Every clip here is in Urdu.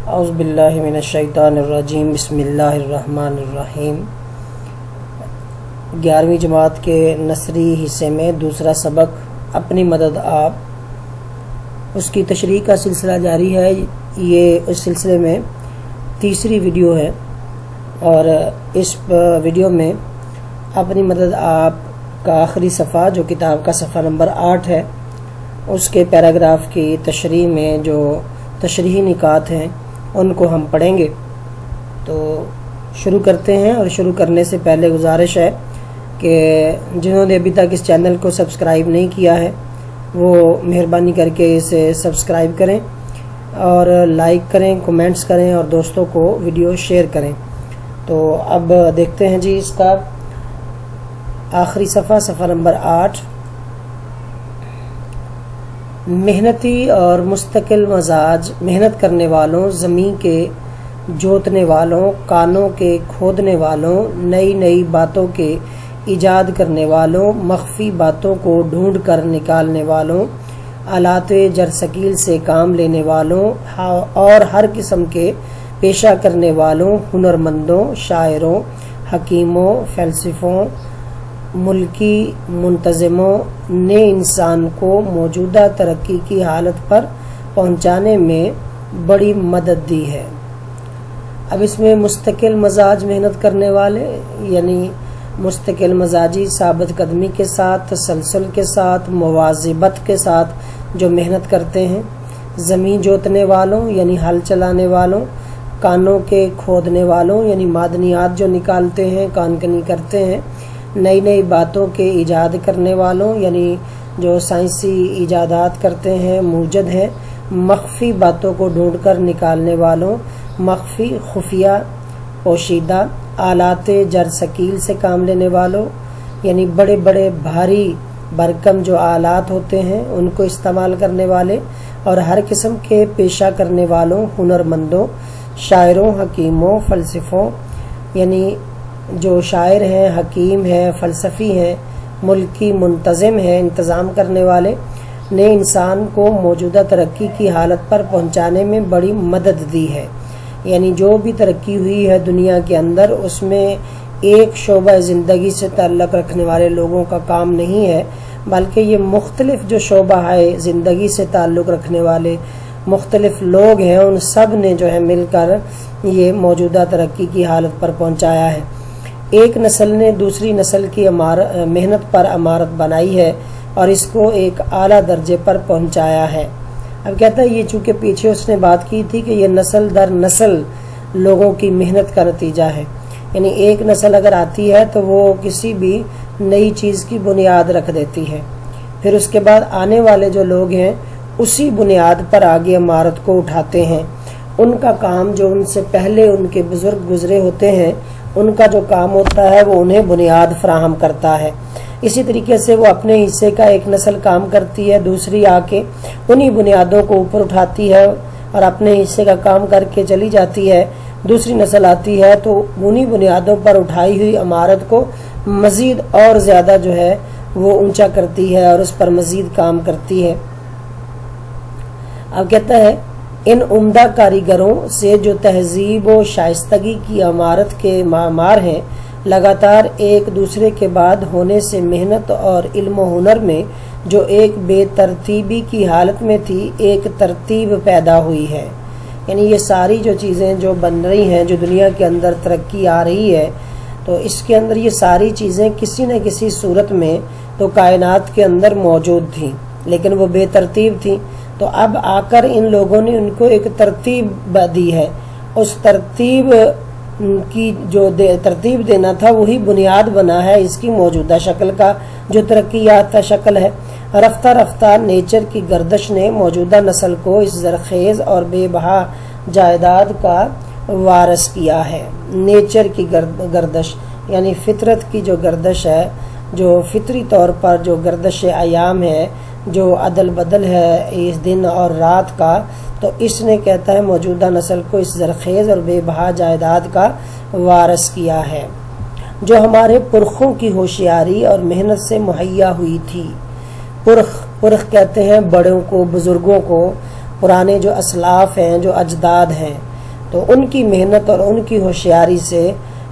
اعوذ باللہ من الشیطان الرجیم بسم اللہ الرحمن الرحیم۔ 11ویں جماعت کے نثری حصے میں دوسرا سبق اپنی مدد آپ، اس کی تشریح کا سلسلہ جاری ہے۔ یہ اس سلسلے میں تیسری ویڈیو ہے اور اس ویڈیو میں اپنی مدد آپ کا آخری صفحہ جو کتاب کا صفحہ نمبر 8 ہے، اس کے پیراگراف کی تشریح میں جو تشریحی نکات ہیں ان کو ہم پڑھیں گے۔ تو شروع کرتے ہیں، اور شروع کرنے سے پہلے گزارش ہے کہ جنہوں نے ابھی تک اس چینل کو سبسکرائب نہیں کیا ہے وہ مہربانی کر کے اسے سبسکرائب کریں اور لائک کریں، کومنٹس کریں اور دوستوں کو ویڈیو شیئر کریں۔ تو اب دیکھتے ہیں جی اس کا آخری صفحہ نمبر 8۔ محنتی اور مستقل مزاج محنت کرنے والوں، زمین کے جوتنے والوں، کانوں کے کھودنے والوں، نئی نئی باتوں کے ایجاد کرنے والوں، مخفی باتوں کو ڈھونڈ کر نکالنے والوں، آلات جرثقیل سے کام لینے والوں اور ہر قسم کے پیشہ کرنے والوں، ہنرمندوں، شاعروں، حکیموں، فلسفوں، ملکی منتظموں نے انسان کو موجودہ ترقی کی حالت پر پہنچانے میں بڑی مدد دی ہے۔ اب اس میں مستقل مزاج محنت کرنے والے یعنی مستقل مزاجی ثابت قدمی کے ساتھ، تسلسل کے ساتھ، مواظبت کے ساتھ جو محنت کرتے ہیں، زمین جوتنے والوں یعنی ہل چلانے والوں، کانوں کے کھودنے والوں یعنی معدنیات جو نکالتے ہیں، کان کنی کرتے ہیں، نئی نئی باتوں کے ایجاد کرنے والوں یعنی جو سائنسی ایجادات کرتے ہیں، موجد ہیں، مخفی باتوں کو ڈھونڈ کر نکالنے والوں، مخفی، خفیہ، پوشیدہ، آلات جرثقیل سے کام لینے والوں یعنی بڑے بڑے بھاری بھرکم جو آلات ہوتے ہیں ان کو استعمال کرنے والے، اور ہر قسم کے پیشہ کرنے والوں، ہنرمندوں، شاعروں، حکیموں، فلسفوں یعنی جو شاعر ہیں، حکیم ہیں، فلسفی ہیں، ملکی منتظم ہیں، انتظام کرنے والے نے انسان کو موجودہ ترقی کی حالت پر پہنچانے میں بڑی مدد دی ہے۔ یعنی جو بھی ترقی ہوئی ہے دنیا کے اندر، اس میں ایک شعبہ زندگی سے تعلق رکھنے والے لوگوں کا کام نہیں ہے، بلکہ یہ مختلف جو شعبہ ہے زندگی سے تعلق رکھنے والے مختلف لوگ ہیں، ان سب نے جو ہے مل کر یہ موجودہ ترقی کی حالت پر پہنچایا ہے۔ ایک نسل نے دوسری نسل کی محنت پر عمارت بنائی ہے اور اس کو ایک اعلیٰ درجے پر پہنچایا ہے۔ اب کہتا ہے یہ چونکہ پیچھے اس نے بات کی تھی کہ یہ نسل در نسل لوگوں کی محنت کا نتیجہ ہے، یعنی ایک نسل اگر آتی ہے تو وہ کسی بھی نئی چیز کی بنیاد رکھ دیتی ہے، پھر اس کے بعد آنے والے جو لوگ ہیں اسی بنیاد پر آگے عمارت کو اٹھاتے ہیں۔ ان کا کام جو ان سے پہلے ان کے بزرگ گزرے ہوتے ہیں، ان کا جو کام ہوتا ہے وہ انہیں بنیاد فراہم کرتا ہے۔ اسی طریقے سے وہ اپنے حصے کا ایک نسل کام کرتی ہے، دوسری آ کے انہی بنیادوں کو اوپر اٹھاتی ہے اور اپنے حصے کا کام کر کے چلی جاتی ہے، دوسری نسل آتی ہے تو انہی بنیادوں پر اٹھائی ہوئی عمارت کو مزید اور زیادہ جو ہے وہ اونچا کرتی ہے اور اس پر مزید کام کرتی ہے۔ اب کہتا ہے ان عمدہ کاریگروں سے جو تہذیب و شائستگی کی عمارت کے معمار ہیں، لگاتار ایک دوسرے کے بعد ہونے سے محنت اور علم و ہنر میں جو ایک بے ترتیبی کی حالت میں تھی، ایک ترتیب پیدا ہوئی ہے۔ یعنی یہ ساری جو چیزیں جو بن رہی ہیں، جو دنیا کے اندر ترقی آ رہی ہے، تو اس کے اندر یہ ساری چیزیں کسی نہ کسی صورت میں تو کائنات کے اندر موجود تھیں، لیکن وہ بے ترتیب تھیں۔ تو اب آ کر ان لوگوں نے ان کو ایک ترتیب دی ہے، اس ترتیب کی جو ترتیب دینا تھا وہی بنیاد بنا ہے اس کی موجودہ شکل کا جو ترقی یافتہ شکل ہے۔ رفتہ رفتہ نیچر کی گردش نے موجودہ نسل کو اس زرخیز اور بے بہا جائیداد کا وارث کیا ہے۔ نیچر کی گردش یعنی فطرت کی جو گردش ہے، جو فطری طور پر جو گردش ایام ہے، جو عدل بدل ہے اس دن اور رات کا، تو اس نے کہتا ہے موجودہ نسل کو اس زرخیز اور بے بہا جائیداد کا وارث کیا ہے جو ہمارے پرخوں کی ہوشیاری اور محنت سے مہیا ہوئی تھی۔ پرخ کہتے ہیں بڑوں کو، بزرگوں کو، پرانے جو اسلاف ہیں، جو اجداد ہیں، تو ان کی محنت اور ان کی ہوشیاری سے،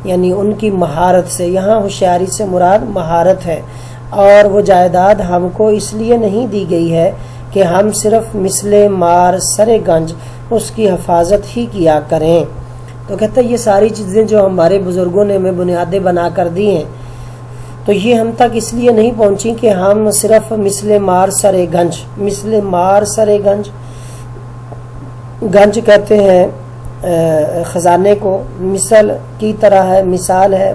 یعنی ان کی مہارت سے، یہاں ہوشیاری سے مراد مہارت ہے، اور وہ جائیداد ہم کو اس لیے نہیں دی گئی ہے کہ ہم صرف مثل مار سر گنج اس کی حفاظت ہی کیا کریں۔ تو کہتا ہے یہ ساری چیزیں جو ہمارے بزرگوں نے ہمیں بنیادیں بنا کر دی ہیں، تو یہ ہم تک اس لیے نہیں پہنچی کہ ہم صرف مثل مار سر گنج، مثل مار سر گنج، گنج کہتے ہیں خزانے کو، مثل کی طرح ہے، مثال ہے،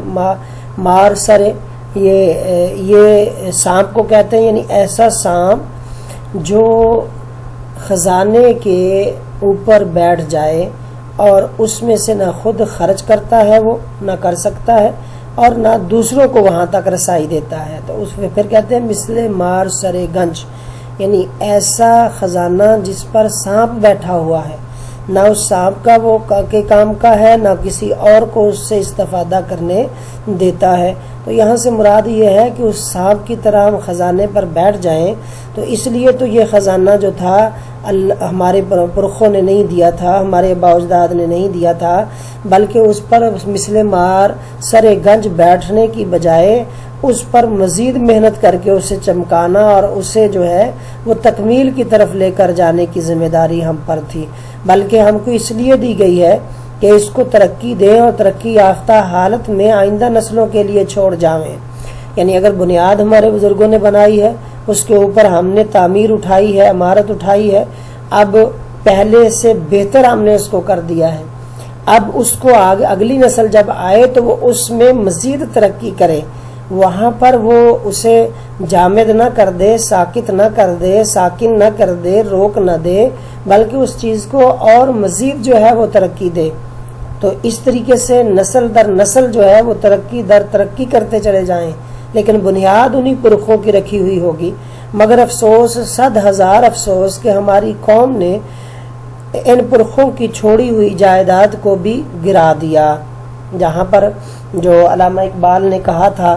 مار سر یہ سانپ کو کہتے ہیں، یعنی ایسا سانپ جو خزانے کے اوپر بیٹھ جائے اور اس میں سے نہ خود خرچ کرتا ہے، وہ نہ کر سکتا ہے اور نہ دوسروں کو وہاں تک رسائی دیتا ہے، تو اس میں پھر کہتے ہیں مثل مار سر گنج، یعنی ایسا خزانہ جس پر سانپ بیٹھا ہوا ہے، نہ اس سانپ کا وہ کے کام کا ہے، نہ کسی اور کو اس سے استفادہ کرنے دیتا ہے۔ تو یہاں سے مراد یہ ہے کہ اس سانپ کی طرح ہم خزانے پر بیٹھ جائیں، تو اس لیے تو یہ خزانہ جو تھا ہمارے پرخوں نے نہیں دیا تھا، ہمارے آباء و اجداد نے نہیں دیا تھا، بلکہ اس پر مثل مار سر گنج بیٹھنے کی بجائے اس پر مزید محنت کر کے اسے چمکانا اور اسے جو ہے وہ تکمیل کی طرف لے کر جانے کی ذمہ داری ہم پر تھی، بلکہ ہم کو اس لیے دی گئی ہے کہ اس کو ترقی دیں اور ترقی یافتہ حالت میں آئندہ نسلوں کے لیے چھوڑ جائیں۔ یعنی اگر بنیاد ہمارے بزرگوں نے بنائی ہے، اس کے اوپر ہم نے تعمیر اٹھائی ہے، عمارت اٹھائی ہے، اب پہلے سے بہتر ہم نے اس کو کر دیا ہے، اب اس کو اگلی نسل جب آئے تو وہ اس میں مزید ترقی کرے، وہاں پر وہ اسے جامد نہ کر دے، ساکت نہ کر دے، ساکن نہ کر دے، روک نہ دے، بلکہ اس چیز کو اور مزید جو ہے وہ ترقی دے۔ تو اس طریقے سے نسل در نسل جو ہے وہ ترقی در ترقی کرتے چلے جائیں، لیکن بنیاد انہی پرخوں کی رکھی ہوئی ہوگی۔ مگر افسوس، 100,000 افسوس کہ ہماری قوم نے ان پرخوں کی چھوڑی ہوئی جائیداد کو بھی گرا دیا۔ جہاں پر جو علامہ اقبال نے کہا تھا،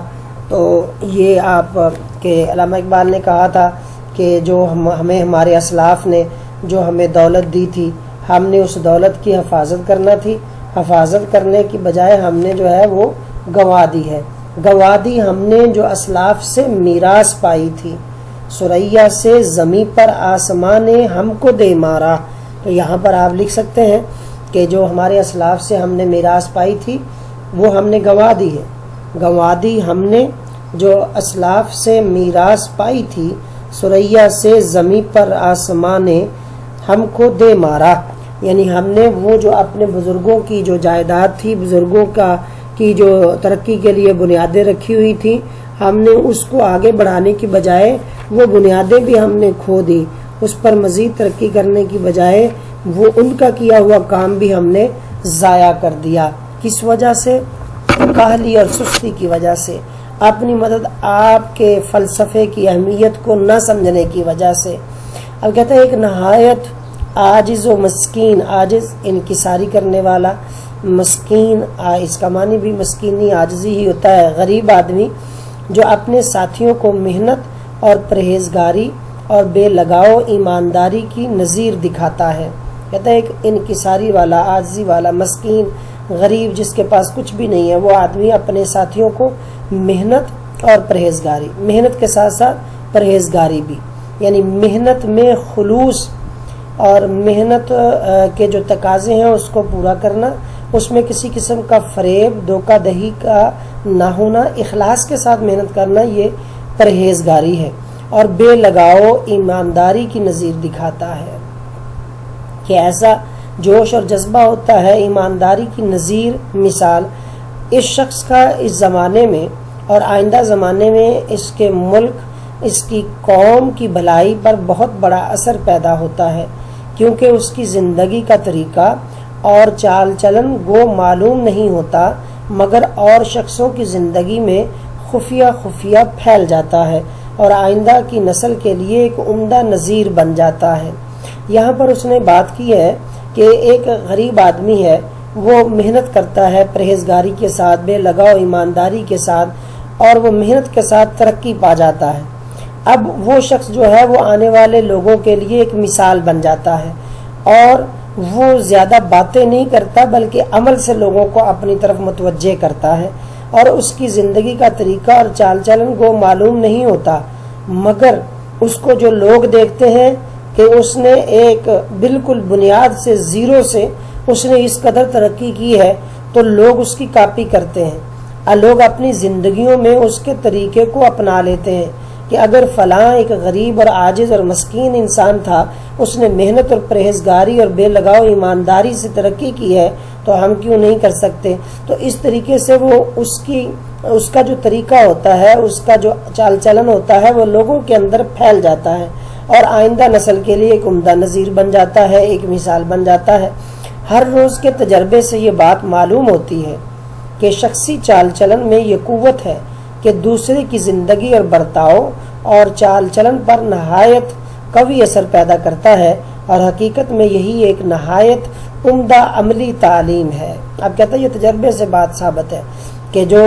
تو یہ آپ کہ علامہ اقبال نے کہا تھا کہ جو ہمیں ہمارے اسلاف نے جو ہمیں دولت دی تھی، ہم نے اس دولت کی حفاظت کرنا تھی، حفاظت کرنے کی بجائے ہم نے جو ہے وہ گنوا دی ہے، گنوا دی ہم نے جو اسلاف سے میراث پائی تھی۔ سریا سے زمیں پر آسمان نے ہم کو دے مارا، تو یہاں پر آپ لکھ سکتے ہیں کہ جو ہمارے اسلاف سے ہم نے میراث پائی تھی وہ ہم نے گنوا دی ہے، گنوا دی ہم نے جو اسلاف سے میراث پائی تھی، سریا سے زمیں پر آسمان نے ہم کو دے مارا، یعنی ہم نے وہ جو اپنے بزرگوں کی جو جائیداد تھی، بزرگوں کی جو ترقی کے لیے بنیادیں رکھی ہوئی تھی، ہم نے اس کو آگے بڑھانے کی بجائے وہ بنیادیں بھی ہم نے کھو دی، اس پر مزید ترقی کرنے کی بجائے وہ ان کا کیا ہوا کام بھی ہم نے ضائع کر دیا۔ کس وجہ سے؟ کاہلی اور سستی کی وجہ سے، اپنی مدد آپ کے فلسفے کی اہمیت کو نہ سمجھنے کی وجہ سے۔ اب کہتے ہیں ایک نہایت عاجز و مسکین، عاجز انکساری کرنے والا، مسکین اس کا معنی بھی مسکینی عاجزی ہی ہوتا ہے، غریب آدمی جو اپنے ساتھیوں کو محنت اور پرہیزگاری اور بے لگاؤ ایمانداری کی نظیر دکھاتا ہے۔ کہتا ہے ایک انکساری والا، عاجزی والا، مسکین، غریب جس کے پاس کچھ بھی نہیں ہے، وہ آدمی اپنے ساتھیوں کو محنت اور پرہیزگاری، محنت کے ساتھ ساتھ پرہیزگاری بھی، یعنی محنت میں خلوص اور محنت کے جو تقاضے ہیں اس کو پورا کرنا، اس میں کسی قسم کا فریب، دھوکہ دہی کا نہ ہونا، اخلاص کے ساتھ محنت کرنا، یہ پرہیزگاری ہے۔ اور بے لگاؤ ایمانداری کی نظیر دکھاتا ہے کہ ایسا جوش اور جذبہ ہوتا ہے ایمانداری کی نظیر مثال اس شخص کا اس زمانے میں اور آئندہ زمانے میں اس کے ملک، اس کی قوم کی بھلائی پر بہت بڑا اثر پیدا ہوتا ہے، کیونکہ اس کی زندگی کا طریقہ اور چال چلن گو معلوم نہیں ہوتا، مگر اور شخصوں کی زندگی میں خفیہ خفیہ پھیل جاتا ہے اور آئندہ کی نسل کے لیے ایک عمدہ نظیر بن جاتا ہے۔ یہاں پر اس نے بات کی ہے کہ ایک غریب آدمی ہے، وہ محنت کرتا ہے پرہیزگاری کے ساتھ، بے لگاؤ ایمانداری کے ساتھ، اور وہ محنت کے ساتھ ترقی پا جاتا ہے۔ اب وہ شخص جو ہے وہ آنے والے لوگوں کے لیے ایک مثال بن جاتا ہے، اور وہ زیادہ باتیں نہیں کرتا بلکہ عمل سے لوگوں کو اپنی طرف متوجہ کرتا ہے، اور اس کی زندگی کا طریقہ اور چال چلن کو معلوم نہیں ہوتا، مگر اس کو جو لوگ دیکھتے ہیں کہ اس نے ایک بالکل بنیاد سے زیرو سے اس نے اس قدر ترقی کی ہے، تو لوگ اس کی کاپی کرتے ہیں اور لوگ اپنی زندگیوں میں اس کے طریقے کو اپنا لیتے ہیں کہ اگر فلاں ایک غریب اور عاجز اور مسکین انسان تھا، اس نے محنت اور پرہیزگاری اور بے لگاؤ ایمانداری سے ترقی کی ہے، تو ہم کیوں نہیں کر سکتے؟ تو اس طریقے سے وہ اس کا جو طریقہ ہوتا ہے، اس کا جو چال چلن ہوتا ہے، وہ لوگوں کے اندر پھیل جاتا ہے اور آئندہ نسل کے لیے ایک عمدہ نظیر بن جاتا ہے، ایک مثال بن جاتا ہے۔ ہر روز کے تجربے سے یہ بات معلوم ہوتی ہے کہ شخصی چال چلن میں یہ قوت ہے کہ دوسرے کی زندگی اور برتاؤ اور چال چلن پر نہایت قوی اثر پیدا کرتا ہے، اور حقیقت میں یہی ایک نہایت عمدہ عملی تعلیم ہے۔ اب کہتا ہے یہ تجربے سے بات ثابت ہے کہ جو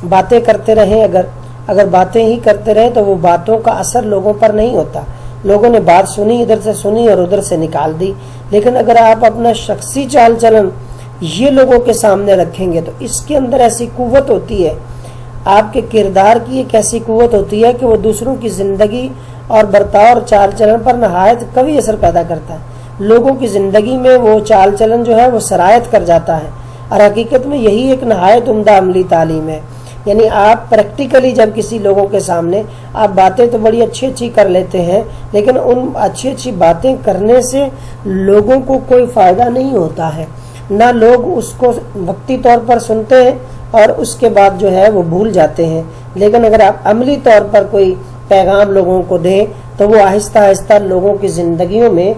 باتیں کرتے رہیں، اگر باتیں ہی کرتے رہیں تو وہ باتوں کا اثر لوگوں پر نہیں ہوتا۔ لوگوں نے بات سنی، ادھر سے سنی اور ادھر سے نکال دی، لیکن اگر آپ اپنا شخصی چال چلن یہ لوگوں کے سامنے رکھیں گے تو اس کے اندر ایسی قوت ہوتی ہے، آپ کے کردار کی ایک ایسی قوت ہوتی ہے کہ وہ دوسروں کی زندگی اور برتاؤ اور چال چلن پر نہایت قوی اثر پیدا کرتا ہے۔ لوگوں کی زندگی میں وہ چال چلن جو ہے وہ سرایت کر جاتا ہے، اور حقیقت میں یہی ایک نہایت عمدہ عملی تعلیم ہے۔ یعنی آپ پریکٹیکلی جب کسی لوگوں کے سامنے آپ باتیں تو بڑی اچھی اچھی کر لیتے ہیں، لیکن ان اچھی اچھی باتیں کرنے سے لوگوں کو کوئی فائدہ نہیں ہوتا ہے، نہ لوگ اس کو وقتی طور پر سنتے ہیں اور اس کے بعد جو ہے وہ بھول جاتے ہیں۔ لیکن اگر آپ عملی طور پر کوئی پیغام لوگوں کو دیں تو وہ آہستہ آہستہ لوگوں کی زندگیوں میں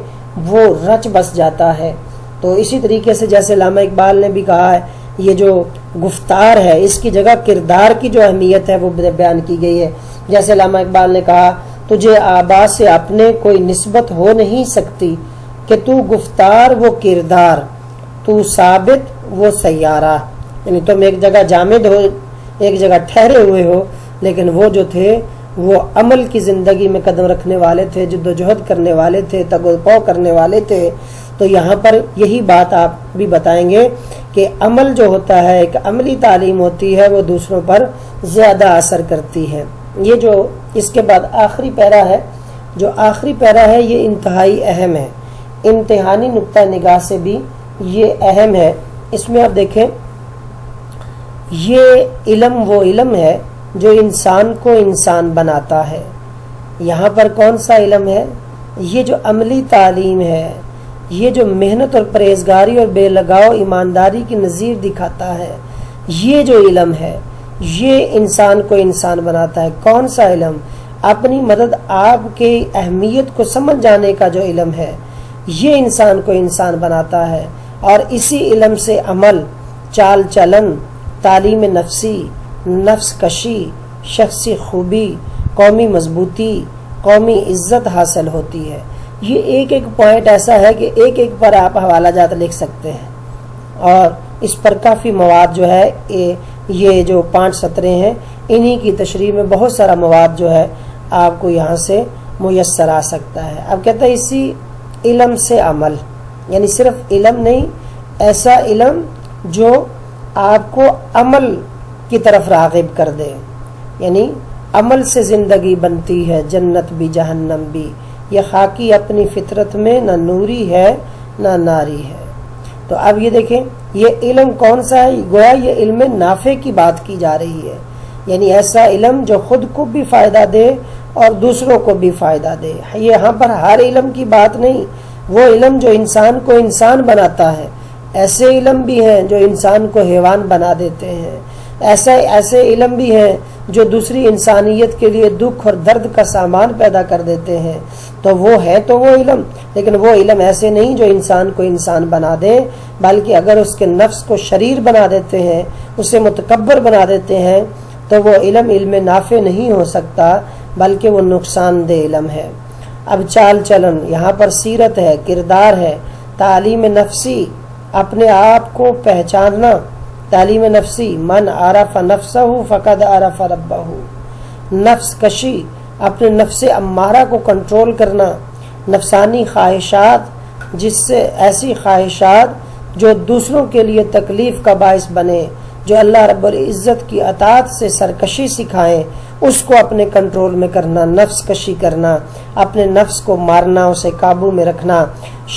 وہ رچ بس جاتا ہے۔ تو اسی طریقے سے جیسے علامہ اقبال نے بھی کہا ہے، یہ جو گفتار ہے اس کی جگہ کردار کی جو اہمیت ہے وہ بیان کی گئی ہے۔ جیسے علامہ اقبال نے کہا، تجھے آبا سے اپنے کوئی نسبت ہو نہیں سکتی کہ تو گفتار وہ کردار، تو ثابت وہ سیارہ۔ یعنی تم ایک جگہ جامد ہو، ایک جگہ ٹھہرے ہوئے ہو، لیکن وہ جو تھے وہ عمل کی زندگی میں قدم رکھنے والے تھے، جد و جہد کرنے والے تھے، تگ و پو کرنے والے تھے۔ تو یہاں پر یہی بات آپ بھی بتائیں گے کہ عمل جو ہوتا ہے، ایک عملی تعلیم ہوتی ہے، وہ دوسروں پر زیادہ اثر کرتی ہے۔ یہ جو اس کے بعد آخری پیرا ہے، جو آخری پیرا ہے یہ انتہائی اہم ہے، امتحانی نقطہ نگاہ سے بھی یہ اہم ہے۔ اس میں آپ دیکھیں، یہ علم وہ علم ہے جو انسان کو انسان بناتا ہے۔ یہاں پر کون سا علم ہے؟ یہ جو عملی تعلیم ہے، یہ جو محنت اور پرہیزگاری اور بے لگاؤ ایمانداری کی نظیر دکھاتا ہے، یہ جو علم ہے یہ انسان کو انسان بناتا ہے۔ کون سا علم؟ اپنی مدد آپ کے اہمیت کو سمجھ جانے کا جو علم ہے، یہ انسان کو انسان بناتا ہے۔ اور اسی علم سے عمل، چال چلن، تعلیم نفسی، نفس کشی، شخصی خوبی، قومی مضبوطی، قومی عزت حاصل ہوتی ہے۔ یہ ایک ایک پوائنٹ ایسا ہے کہ ایک ایک پر آپ حوالہ جات لکھ سکتے ہیں، اور اس پر کافی مواد جو ہے، یہ جو 5 سطریں ہیں انہی کی تشریح میں بہت سارا مواد جو ہے آپ کو یہاں سے میسر آ سکتا ہے۔ اب کہتا ہے اسی علم سے عمل، یعنی صرف علم نہیں، ایسا علم جو آپ کو عمل کی طرف راغب کر دے، یعنی عمل سے زندگی بنتی ہے، جنت بھی جہنم بھی، یہ خاکی اپنی فطرت میں نہ نوری ہے نہ ناری ہے۔ تو اب یہ دیکھیں، یہ علم کون سا ہے؟ گویا یہ علم نافع کی بات کی جا رہی ہے، یعنی ایسا علم جو خود کو بھی فائدہ دے اور دوسروں کو بھی فائدہ دے۔ یہاں پر ہر علم کی بات نہیں، وہ علم جو انسان کو انسان بناتا ہے۔ ایسے علم بھی ہیں جو انسان کو حیوان بنا دیتے ہیں، ایسے علم بھی ہیں جو دوسری انسانیت کے لیے دکھ اور درد کا سامان پیدا کر دیتے ہیں۔ تو وہ ہے تو وہ علم، لیکن وہ علم ایسے نہیں جو انسان کو انسان بنا دے، بلکہ اگر اس کے نفس کو شریر بنا دیتے ہیں، اسے متکبر بنا دیتے ہیں، تو وہ علم نافع نہیں ہو سکتا، بلکہ وہ نقصان دہ علم ہے۔ اب چال چلن، یہاں پر سیرت ہے، کردار ہے، تعلیم نفسی، اپنے آپ کو پہچاننا، تعلیم نفسی، من عرف نفسہ فقد عرف ربہ، نفس کشی، اپنے نفس امارہ کو کنٹرول کرنا، نفسانی خواہشات جس سے ایسی خواہشات جو دوسروں کے لیے تکلیف کا باعث بنے، جو اللہ رب العزت کی اطاعت سے سرکشی سکھائیں، اس کو اپنے کنٹرول میں کرنا، نفس کشی کرنا، اپنے نفس کو مارنا، اسے قابو میں رکھنا،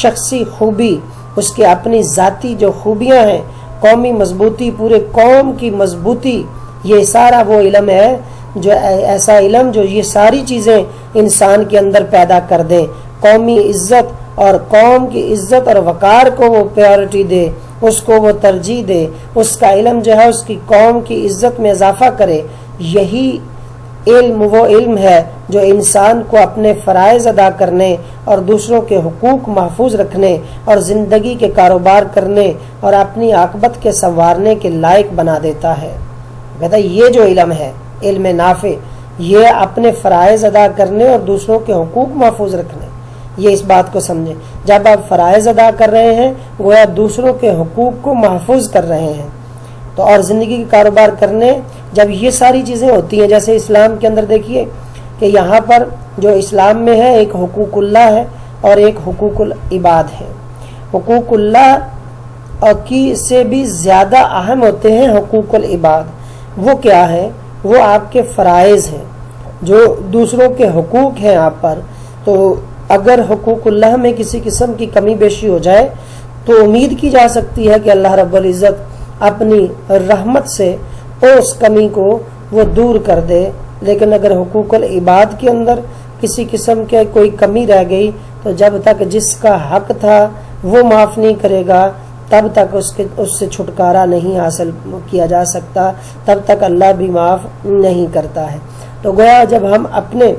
شخصی خوبی، اس کی اپنی ذاتی جو خوبیاں ہیں، قومی مضبوطی، پورے قوم کی مضبوطی، یہ سارا وہ علم ہے جو ایسا علم جو یہ ساری چیزیں انسان کے اندر پیدا کر دے، قومی عزت اور قوم کی عزت اور وقار کو وہ پیورٹی دے، اس کو وہ ترجیح دے، اس کا علم جو ہے اس کی قوم کی عزت میں اضافہ کرے۔ یہی علم وہ علم ہے جو انسان کو اپنے فرائض ادا کرنے اور دوسروں کے حقوق محفوظ رکھنے اور زندگی کے کاروبار کرنے اور اپنی عاقبت کے سنوارنے کے لائق بنا دیتا ہے۔ کہتا ہے یہ جو علم ہے، علم نافع، یہ اپنے فرائض ادا کرنے اور دوسروں کے حقوق محفوظ رکھنے، یہ اس بات کو سمجھیں۔ جب آپ فرائض ادا کر رہے ہیں گویا دوسروں کے حقوق کو محفوظ کر رہے ہیں، تو اور زندگی کے کاروبار کرنے جب یہ ساری چیزیں ہوتی ہیں، جیسے اسلام کے اندر دیکھیے کہ یہاں پر جو اسلام میں ہے ایک حقوق اللہ ہے اور ایک حقوق العباد ہے۔ حقوق اللہ کی سے بھی زیادہ اہم ہوتے ہیں حقوق العباد۔ وہ کیا ہے؟ وہ آپ کے فرائض ہیں، جو دوسروں کے حقوق ہیں آپ پر۔ تو اگر حقوق اللہ میں کسی قسم کی کمی بیشی ہو جائے تو امید کی جا سکتی ہے کہ اللہ رب العزت اپنی رحمت سے اس کمی کو وہ دور کر دے، لیکن اگر حقوق العباد کے اندر کسی قسم کے کوئی کمی رہ گئی تو جب تک جس کا حق تھا وہ معاف نہیں کرے گا تب تک اس سے چھٹکارا نہیں حاصل کیا جا سکتا، تب تک اللہ بھی معاف نہیں کرتا ہے۔ تو گویا جب ہم اپنے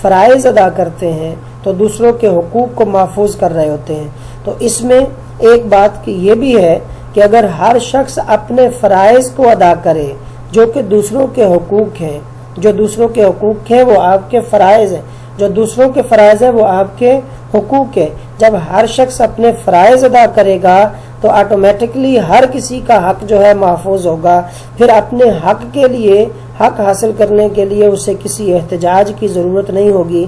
فرائض ادا کرتے ہیں تو دوسروں کے حقوق کو محفوظ کر رہے ہوتے ہیں۔ تو اس میں ایک بات کی یہ بھی ہے کہ اگر ہر شخص اپنے فرائض کو ادا کرے جو کہ دوسروں کے حقوق ہیں، جو دوسروں کے حقوق ہیں وہ آپ کے فرائض ہیں، جو دوسروں کے فرائض ہیں وہ آپ کے حقوق ہیں۔ جب ہر شخص اپنے فرائض ادا کرے گا تو آٹومیٹکلی ہر کسی کا حق جو ہے محفوظ ہوگا، پھر اپنے حق کے لیے، حق حاصل کرنے کے لیے اسے کسی احتجاج کی ضرورت نہیں ہوگی،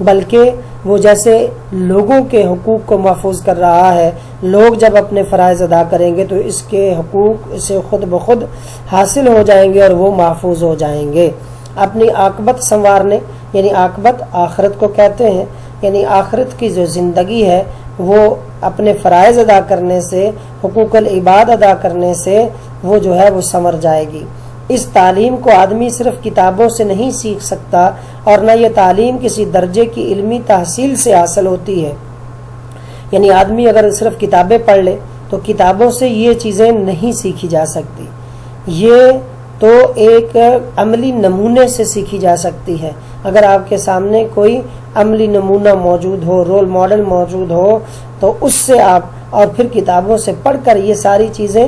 بلکہ وہ جیسے لوگوں کے حقوق کو محفوظ کر رہا ہے، لوگ جب اپنے فرائض ادا کریں گے تو اس کے حقوق اسے خود بخود حاصل ہو جائیں گے اور وہ محفوظ ہو جائیں گے۔ اپنی عاقبت سنوارنے، یعنی عاقبت آخرت کو کہتے ہیں، یعنی آخرت کی جو زندگی ہے وہ اپنے فرائض ادا کرنے سے، حقوق العباد ادا کرنے سے وہ جو ہے وہ سنور جائے گی۔ اس تعلیم کو آدمی صرف کتابوں سے نہیں سیکھ سکتا، اور نہ یہ تعلیم کسی درجے کی علمی تحصیل سے حاصل ہوتی ہے۔ یعنی آدمی اگر صرف کتابیں پڑھ لے تو کتابوں سے یہ چیزیں نہیں سیکھی جا سکتی، یہ تو ایک عملی نمونے سے سیکھی جا سکتی ہے۔ اگر آپ کے سامنے کوئی عملی نمونہ موجود ہو، رول ماڈل موجود ہو، تو اس سے آپ، اور پھر کتابوں سے پڑھ کر یہ ساری چیزیں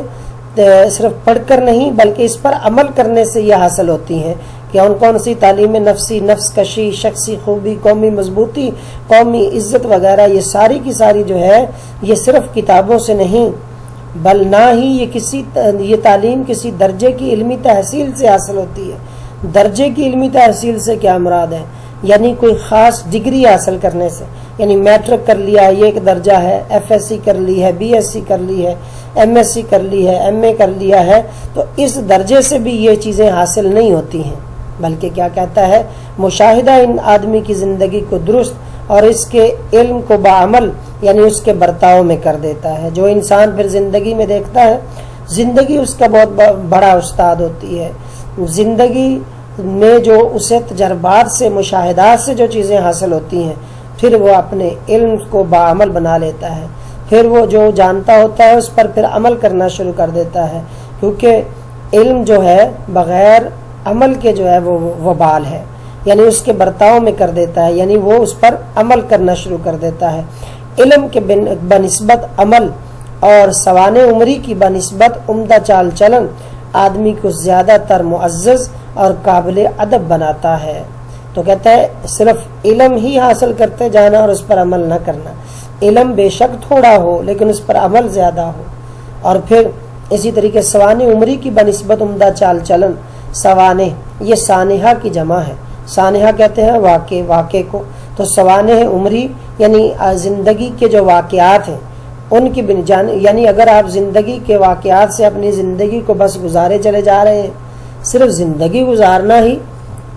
صرف پڑھ کر نہیں بلکہ اس پر عمل کرنے سے یہ حاصل ہوتی ہیں کہ کون سی تعلیم نفسی، نفس کشی، شخصی خوبی، قومی مضبوطی، قومی عزت وغیرہ، یہ ساری کی ساری جو ہے یہ صرف کتابوں سے نہیں، بل نہ ہی یہ تعلیم کسی درجے کی علمی تحصیل سے حاصل ہوتی ہے۔ درجے کی علمی تحصیل سے کیا مراد ہے؟ یعنی کوئی خاص ڈگری حاصل کرنے سے، یعنی میٹرک کر لیا یہ ایک درجہ ہے، ایف ایس سی کر لی ہے، بی ایس سی کر لی ہے، ایم ایس سی کر لی ہے، ایم اے کر لیا ہے، تو اس درجے سے بھی یہ چیزیں حاصل نہیں ہوتی ہیں، بلکہ کیا کہتا ہے، مشاہدہ ان آدمی کی زندگی کو درست اور اس کے علم کو بعمل، یعنی اس کے برتاؤ میں کر دیتا ہے۔ جو انسان پھر زندگی میں دیکھتا ہے، زندگی اس کا بہت بڑا استاد ہوتی ہے۔ زندگی میں جو اسے تجربات سے، مشاہدات سے جو چیزیں حاصل ہوتی ہیں، پھر وہ اپنے علم کو بعمل بنا لیتا ہے، پھر وہ جو جانتا ہوتا ہے اس پر پھر عمل کرنا شروع کر دیتا ہے، کیونکہ علم جو ہے بغیر عمل کے جو ہے وہ وبال ہے، یعنی اس کے برتاؤ میں کر دیتا ہے، یعنی وہ اس پر عمل کرنا شروع کر دیتا ہے۔ علم کے بنسبت عمل اور سوانح عمری کی بنسبت عمدہ چال چلن آدمی کو زیادہ تر معزز اور قابل ادب بناتا ہے۔ تو کہتا ہے صرف علم ہی حاصل کرتے جانا اور اس پر عمل نہ کرنا، علم بے شک تھوڑا ہو لیکن اس پر عمل زیادہ ہو۔ اور پھر اسی طریقے سوانح عمری کی بنسبت عمدہ چال چلن، سوانح یہ سانحہ کی جمع ہے، سانحہ کہتے ہیں واقع کو، تو سوانح عمری یعنی زندگی کے جو واقعات ہیں ان کی یعنی اگر آپ زندگی کے واقعات سے اپنی زندگی کو بس گزارے چلے جا رہے ہیں، صرف زندگی گزارنا ہی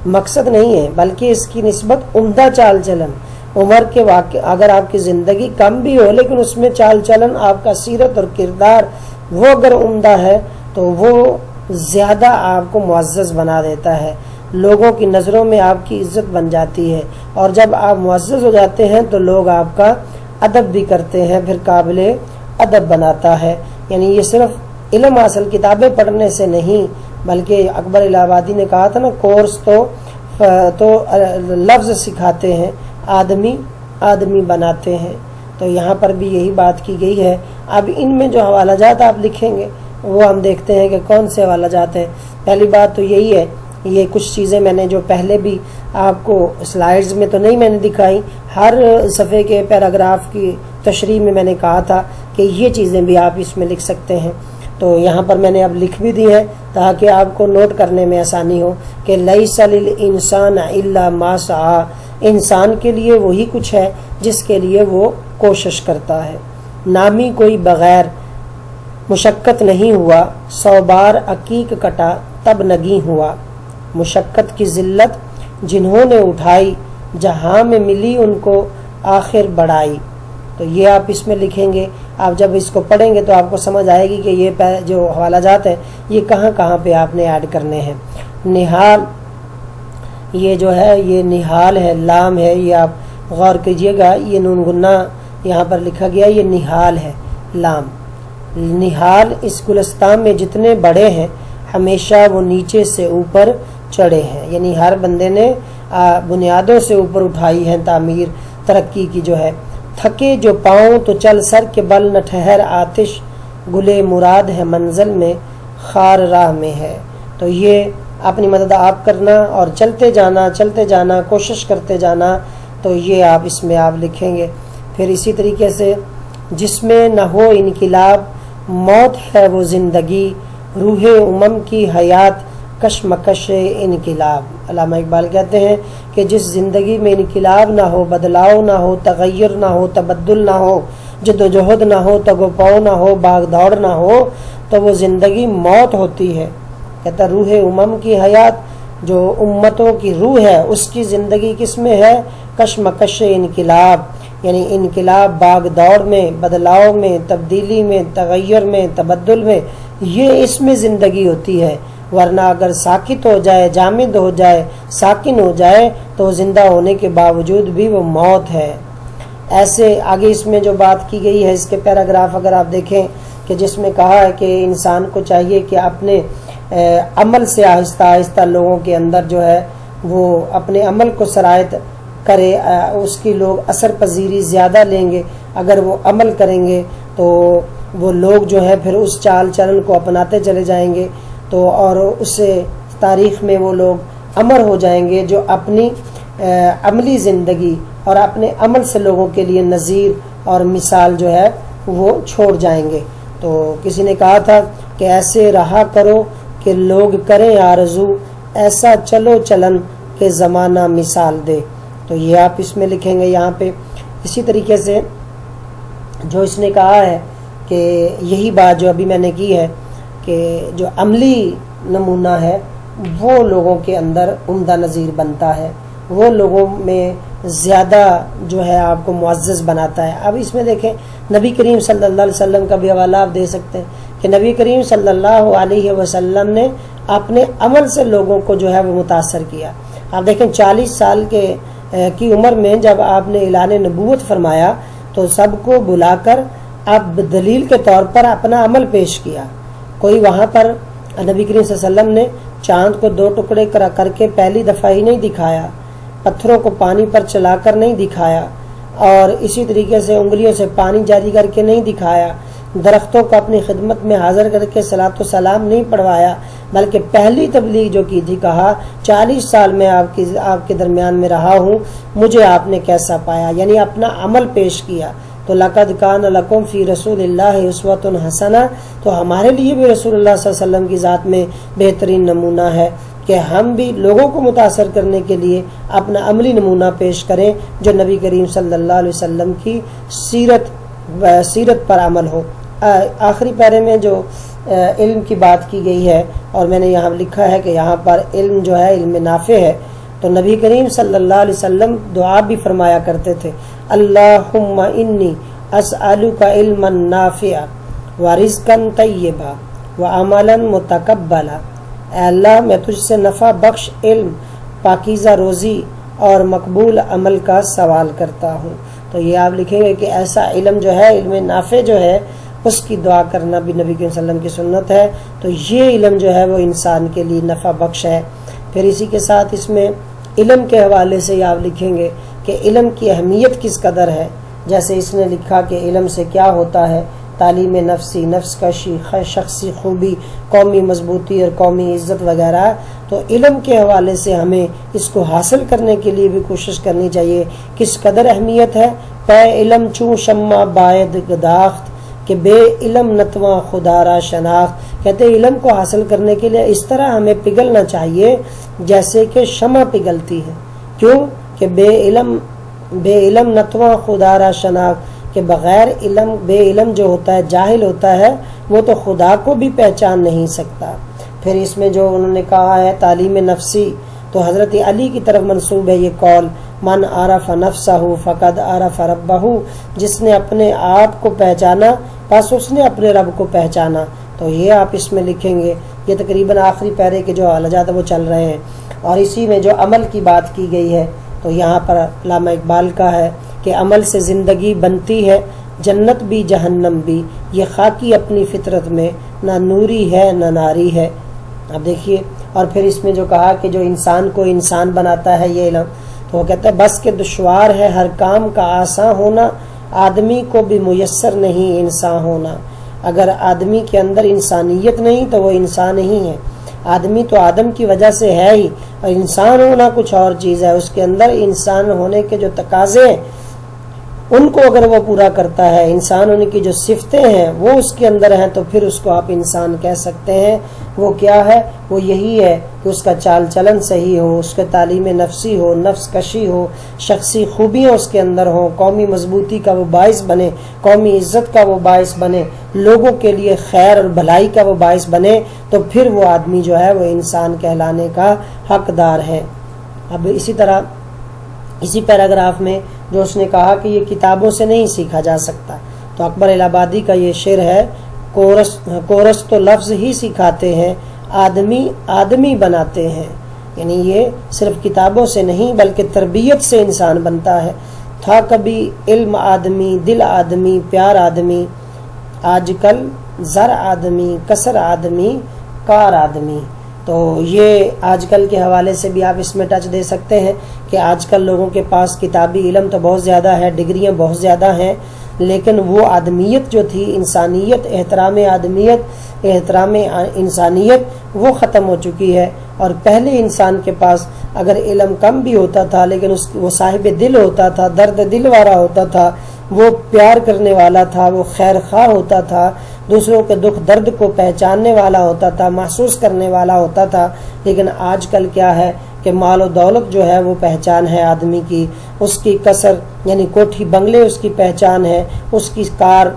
مقصد نہیں ہے، بلکہ اس کی نسبت عمدہ چال چلن عمر کے اگر آپ کی زندگی کم بھی ہو لیکن اس میں چال چلن آپ کا سیرت اور کردار وہ اگر عمدہ ہے تو وہ زیادہ آپ کو معزز بنا دیتا ہے، لوگوں کی نظروں میں آپ کی عزت بن جاتی ہے، اور جب آپ معزز ہو جاتے ہیں تو لوگ آپ کا ادب بھی کرتے ہیں، پھر قابل ادب بناتا ہے۔ یعنی یہ صرف علم حاصل کتابیں پڑھنے سے نہیں، بلکہ اکبر الہ آبادی نے کہا تھا نا، کورس تو لفظ سکھاتے ہیں، آدمی بناتے ہیں۔ تو یہاں پر بھی یہی بات کی گئی ہے۔ اب ان میں جو حوالہ جات آپ لکھیں گے وہ ہم دیکھتے ہیں کہ کون سے حوالہ جات ہیں۔ پہلی بات تو یہی ہے، یہ کچھ چیزیں میں نے جو پہلے بھی آپ کو سلائیڈز میں تو نہیں میں نے دکھائی، ہر صفحے کے پیراگراف کی تشریح میں میں نے کہا تھا کہ یہ چیزیں بھی آپ اس میں لکھ سکتے ہیں، تو یہاں پر میں نے اب لکھ بھی دی ہے تاکہ آپ کو نوٹ کرنے میں آسانی ہو کہ لیس للانسان الا ما سعی، انسان کے لیے وہی کچھ ہے جس کے لیے وہ کوشش کرتا ہے۔ نامی کوئی بغیر مشقت نہیں ہوا، 100 بار عقیق کٹا تب نگی ہوا، مشقت کی ذلت جنہوں نے اٹھائی، جہاں میں ملی ان کو آخر بڑائی۔ تو یہ آپ اس میں لکھیں گے، آپ جب اس کو پڑھیں گے تو آپ کو سمجھ آئے گی کہ یہ جو حوالہ جات ہیں یہ کہاں کہاں پہ آپ نے ایڈ کرنے ہیں۔ نہال، یہ جو ہے یہ نہال ہے، لام ہے، یہ آپ غور کیجئے گا، یہ نون گنہ یہاں پر لکھا گیا، یہ نہال ہے، لام۔ نہال اس گلستان میں جتنے بڑے ہیں ہمیشہ وہ نیچے سے اوپر چڑھے ہیں، یعنی ہر بندے نے بنیادوں سے اوپر اٹھائی ہے تعمیر ترقی کی جو ہے۔ تھکے جو پاؤں تو چل سر کے بل، نہ ٹھہر آتش گلے مراد ہے منزل میں، خار راہ میں ہے۔ تو یہ اپنی مدد آپ کرنا اور چلتے جانا کوشش کرتے جانا، تو یہ آپ اس میں آپ لکھیں گے۔ پھر اسی طریقے سے جس میں نہ ہو انقلاب، موت ہے وہ زندگی، روح امم کی حیات کشمکش انقلاب۔ علامہ اقبال کہتے ہیں کہ جس زندگی میں انقلاب نہ ہو، بدلاؤ نہ ہو، تغیر نہ ہو، تبدل نہ ہو، جد و جہد نہ ہو، تگ و پاؤ نہ ہو، بھاگ دوڑ نہ ہو، تو وہ زندگی موت ہوتی ہے۔ کہتا روح امم کی حیات، جو امتوں کی روح ہے اس کی زندگی کس میں ہے؟ کشمکش انقلاب، یعنی انقلاب بھاگ دوڑ میں، بدلاؤ میں، تبدیلی میں، تغیر میں، تبدل میں، یہ اس میں زندگی ہوتی ہے۔ ورنہ اگر ساکت ہو جائے، جامد ہو جائے، ساکن ہو جائے تو زندہ ہونے کے باوجود بھی وہ موت ہے۔ ایسے آگے اس میں جو بات کی گئی ہے، اس کے پیراگراف اگر آپ دیکھیں کہ جس میں کہا ہے کہ انسان کو چاہیے کہ اپنے عمل سے آہستہ آہستہ لوگوں کے اندر جو ہے وہ اپنے عمل کو سرایت کرے، اس کی لوگ اثر پذیری زیادہ لیں گے۔ اگر وہ عمل کریں گے تو وہ لوگ جو ہے پھر اس چال چلن کو اپناتے چلے جائیں گے، تو اور اس تاریخ میں وہ لوگ امر ہو جائیں گے جو اپنی عملی زندگی اور اپنے عمل سے لوگوں کے لیے نظیر اور مثال جو ہے وہ چھوڑ جائیں گے۔ تو کسی نے کہا تھا کہ ایسے رہا کرو کہ لوگ کریں آرزو، ایسا چلو چلن کہ زمانہ مثال دے۔ تو یہ آپ اس میں لکھیں گے یہاں پہ۔ اسی طریقے سے جو اس نے کہا ہے کہ یہی بات جو ابھی میں نے کی ہے کہ جو عملی نمونہ ہے وہ لوگوں کے اندر عمدہ نظیر بنتا ہے، وہ لوگوں میں زیادہ جو ہے آپ کو معزز بناتا ہے۔ اب اس میں دیکھیں نبی کریم صلی اللہ علیہ وسلم کا بھی حوالہ آپ دے سکتے ہیں کہ نبی کریم صلی اللہ علیہ وسلم نے اپنے عمل سے لوگوں کو جو ہے وہ متاثر کیا۔ آپ دیکھیں 40 سال کی عمر میں جب آپ نے اعلان نبوت فرمایا تو سب کو بلا کر اب دلیل کے طور پر اپنا عمل پیش کیا۔ کوئی وہاں پر نبی کریم صلی اللہ علیہ وسلم نے چاند کو 2 ٹکڑے کر کے پہلی دفعہ ہی نہیں دکھایا، پتھروں کو پانی پر چلا کر نہیں دکھایا، اور اسی طریقے سے انگلیوں سے پانی جاری کر کے نہیں دکھایا، درختوں کو اپنی خدمت میں حاضر کر کے صلاۃ و سلام نہیں پڑھوایا، بلکہ پہلی تبلیغ جو کی تھی کہا 40 سال میں آپ کے درمیان میں رہا ہوں، مجھے آپ نے کیسا پایا، یعنی اپنا عمل پیش کیا تو لقد کان لکم فی رسول اللہ اسوۃ حسنہ، تو ہمارے لیے بھی رسول اللہ صلی اللہ علیہ وسلم کی ذات میں بہترین نمونہ ہے کہ ہم بھی لوگوں کو متاثر کرنے کے لیے اپنا عملی نمونہ پیش کریں جو نبی کریم صلی اللہ علیہ وسلم کی سیرت پر عمل ہو۔ آخری پیرے میں جو علم کی بات کی گئی ہے، اور میں نے یہاں لکھا ہے کہ یہاں پر علم جو ہے علم نافع ہے، تو نبی کریم صلی اللہ علیہ وسلم دعا بھی فرمایا کرتے تھے، اللہم انی اسألک علما نافعا ورزقا طیبا وعملا متقبلا، اے اللہ میں تجھ سے نفع بخش علم، پاکیزہ روزی اور مقبول عمل کا سوال کرتا ہوں۔ تو یہ آپ لکھیں گے کہ ایسا علم جو ہے، علم نافع جو ہے، اس کی دعا کرنا بھی نبی کریم صلی اللہ علیہ وسلم کی سنت ہے۔ تو یہ علم جو ہے وہ انسان کے لیے نفع بخش ہے۔ پھر اسی کے ساتھ اس میں علم کے حوالے سے آپ لکھیں گے کہ علم کی اہمیت کس قدر ہے، جیسے اس نے لکھا کہ علم سے کیا ہوتا ہے، تعلیم نفسی، نفس کشی، شخصی خوبی، قومی مضبوطی اور قومی عزت وغیرہ۔ تو علم کے حوالے سے ہمیں اس کو حاصل کرنے کے لیے بھی کوشش کرنی چاہیے۔ کس قدر اہمیت ہے، پے علم چوں شمع باید گداخت کہ بے علم نتواں خدا را شناخت، کہتے ہیں علم کو حاصل کرنے کے لیے اس طرح ہمیں پگھلنا چاہیے جیسے کہ شمع پگھلتی ہے۔ کیوں کہ بے علم نتواں خدا را شناخت، کہ بغیر علم، بے علم جو ہوتا ہے، جاہل ہوتا ہے، وہ تو خدا کو بھی پہچان نہیں سکتا۔ پھر اس میں جو انہوں نے کہا ہے تعلیم نفسی، تو حضرت علی کی طرف منسوب ہے یہ قول، من عرف نفسہ فقد عرف ربہ، جس نے اپنے آپ کو پہچانا بس اس نے اپنے رب کو پہچانا۔ تو یہ آپ اس میں لکھیں گے۔ یہ تقریباً آخری پیرے کے جو حالات وہ چل رہے ہیں، اور اسی میں جو عمل کی بات کی گئی ہے، تو یہاں پر علامہ اقبال کا ہے کہ عمل سے زندگی بنتی ہے، جنت بھی جہنم بھی، یہ خاکی اپنی فطرت میں، نہ نوری ہے نہ ناری ہے۔ اب دیکھیے، اور پھر اس میں جو کہا کہ جو انسان کو انسان بناتا ہے یہ علم، تو وہ کہتا ہے بس کہ دشوار ہے ہر کام کا آسان ہونا، آدمی کو بھی میسر نہیں انسان ہونا۔ اگر آدمی کے اندر انسانیت نہیں تو وہ انسان ہی ہے۔ آدمی تو آدم کی وجہ سے ہے ہی، اور انسان ہونا کچھ اور چیز ہے۔ اس کے اندر انسان ہونے کے جو تقاضے ہیں ان کو اگر وہ پورا کرتا ہے، انسان ہونے کی جو صفتیں ہیں وہ اس کے اندر ہیں، تو پھر اس کو آپ انسان کہہ سکتے ہیں۔ وہ کیا ہے؟ وہ یہی ہے کہ اس کا چال چلن صحیح ہو، اس کے تعلیم نفسی ہو، نفس کشی ہو، شخصی خوبیاں اس کے اندر ہوں، قومی مضبوطی کا وہ باعث بنے، قومی عزت کا وہ باعث بنے، لوگوں کے لیے خیر اور بھلائی کا وہ باعث بنے، تو پھر وہ آدمی جو ہے وہ انسان کہلانے کا حقدار ہے۔ اب اسی طرح اسی پیراگراف میں جو اس نے کہا کہ یہ کتابوں سے نہیں سیکھا جا سکتا، تو اکبر الہ آبادی کا یہ شعر ہے، کورس تو لفظ ہی سکھاتے ہیں، آدمی بناتے ہیں۔ یعنی یہ صرف کتابوں سے نہیں بلکہ تربیت سے انسان بنتا ہے۔ تھا کبھی علم آدمی، دل آدمی، پیار آدمی، آج کل زر آدمی، کسر آدمی، کار آدمی۔ تو یہ آج کل کے حوالے سے بھی آپ اس میں ٹچ دے سکتے ہیں کہ آج کل لوگوں کے پاس کتابی علم تو بہت زیادہ ہے، ڈگریاں بہت زیادہ ہیں، لیکن وہ آدمیت جو تھی، انسانیت، احترام آدمیت، احترام انسانیت، وہ ختم ہو چکی ہے۔ اور پہلے انسان کے پاس اگر علم کم بھی ہوتا تھا لیکن وہ صاحب دل ہوتا تھا، درد دل والا ہوتا تھا، وہ پیار کرنے والا تھا، وہ خیر خواہ ہوتا تھا، دوسروں کے دکھ درد کو پہچاننے والا ہوتا تھا، محسوس کرنے والا ہوتا تھا۔ لیکن آج کل کیا ہے کہ مال و دولت جو ہے وہ پہچان ہے آدمی کی، اس کی کثر یعنی کوٹھی بنگلے اس کی پہچان ہے، اس کی کار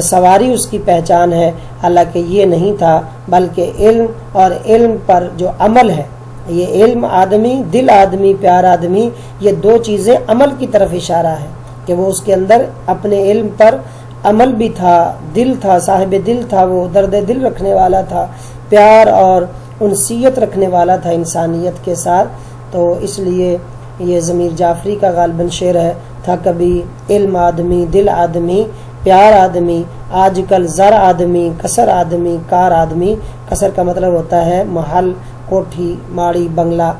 سواری اس کی پہچان ہے، حالانکہ یہ نہیں تھا، بلکہ علم اور علم پر جو عمل ہے، یہ علم آدمی، دل آدمی، پیار آدمی، یہ دو چیزیں عمل کی طرف اشارہ ہے کہ وہ اس کے اندر اپنے علم پر عمل بھی تھا، دل تھا، صاحب دل تھا، وہ درد دل رکھنے والا تھا، پیار اور انسیت رکھنے والا تھا انسانیت کے ساتھ۔ تو اس لیے یہ ضمیر جعفری کا غالباً شعر ہے، تھا کبھی علم آدمی، دل آدمی، پیار آدمی، آج کل زر آدمی، کسر آدمی، کار آدمی۔ کسر کا مطلب ہوتا ہے محل، کوٹھی، ماڑی، بنگلہ۔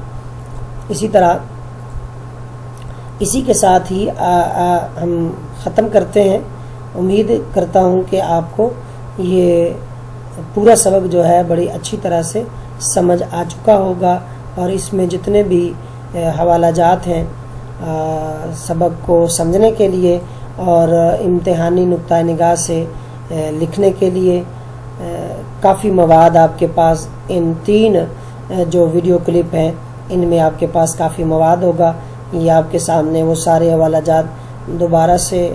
اسی طرح اسی کے ساتھ ہی ہم ختم کرتے ہیں۔ امید کرتا ہوں کہ آپ کو یہ پورا سبق جو ہے بڑی اچھی طرح سے سمجھ آ چکا ہوگا، اور اس میں جتنے بھی حوالہ جات ہیں سبق کو سمجھنے کے لیے اور امتحانی نقطہ نگاہ سے لکھنے کے لیے کافی مواد آپ کے پاس ان 3 جو ویڈیو کلپ ہیں ان میں آپ کے پاس کافی مواد ہوگا۔ یہ آپ کے سامنے وہ سارے حوالہ جات دوبارہ سے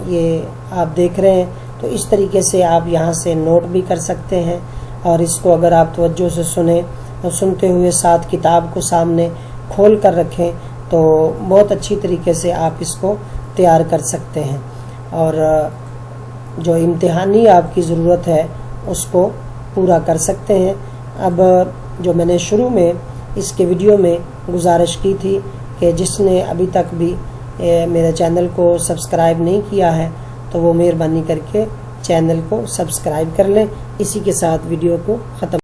یہ آپ دیکھ رہے ہیں، تو اس طریقے سے آپ یہاں سے نوٹ بھی کر سکتے ہیں، اور اس کو اگر آپ توجہ سے سنیں اور سنتے ہوئے ساتھ کتاب کو سامنے کھول کر رکھیں تو بہت اچھی طریقے سے آپ اس کو تیار کر سکتے ہیں، اور جو امتحانی آپ کی ضرورت ہے اس کو پورا کر سکتے ہیں۔ اب جو میں نے شروع میں اس کے ویڈیو میں گزارش کی تھی کہ جس نے ابھی تک بھی میرے چینل کو سبسکرائب نہیں کیا ہے تو وہ مہربانی کر کے چینل کو سبسکرائب کر لیں۔ اسی کے ساتھ ویڈیو کو ختم